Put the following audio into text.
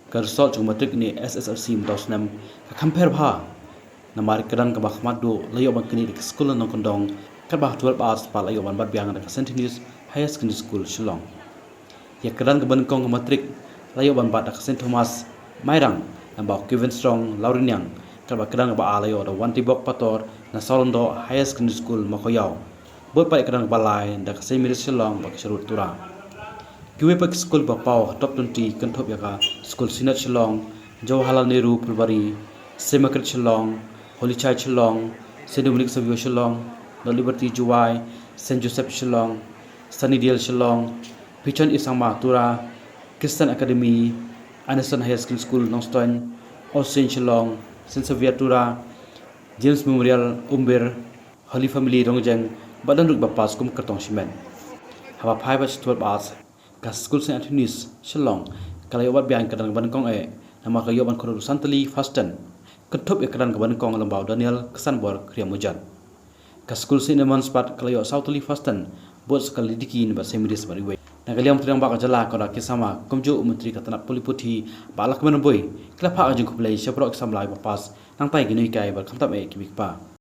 Kersol chung matrik ni SSLC mdos nam kamper bha namar keran ka bakhmat do layo ban kini dik school nong kondong ka bah 12 hours pa layo ban bat biang ka St. News Higher Secondary School Shillong ya keran ka ban kong matrik layo ban bat ka St. Thomas Mairang nambah Kevin Strong Laurinyang ka ba keran ba alayo do wanti bok pator na Solondo Higher Secondary School Makoyaw boy pa keran ba lai da ka St. Mary Shillong ba sharut tura Kiwe pak school bapau top 20 kentop yaka school Sinat Shillong, Jawaharlal Nehru Pulbari, Semakrit Shillong, Holy Child Shillong, St. Dominic Savio Shillong, The Liberty Juwai, St. Joseph Shillong, Sunnydale Shillong, Pichon Isangma Tura, Christian Academy, Anderson High School Nongstoin, Ocean Shillong, St. Xavier Tura, James Memorial Umbir, Holy Family Rongjeng, Badan Ruk Bapas Kum Kertong Shimen. Haba 5 batch 12 hours ka school St. Anthony's Shillong kalayo bat biang kadang ban kong nama kayo ban kono santali fasten ketop ekran ka ban kong lambau Daniel Kesanbor Kriamujan ka school St. Edmunds Pat kalayo Southly fasten bot sekali dikin ba semiris bariwe nagaliam triang ba ka jala ka kisama komjo menteri katanap poliputhi balak menboy kala pha ajung kuplay syapro exam lai papas nang pai ginui kai ba khamtap kibik pa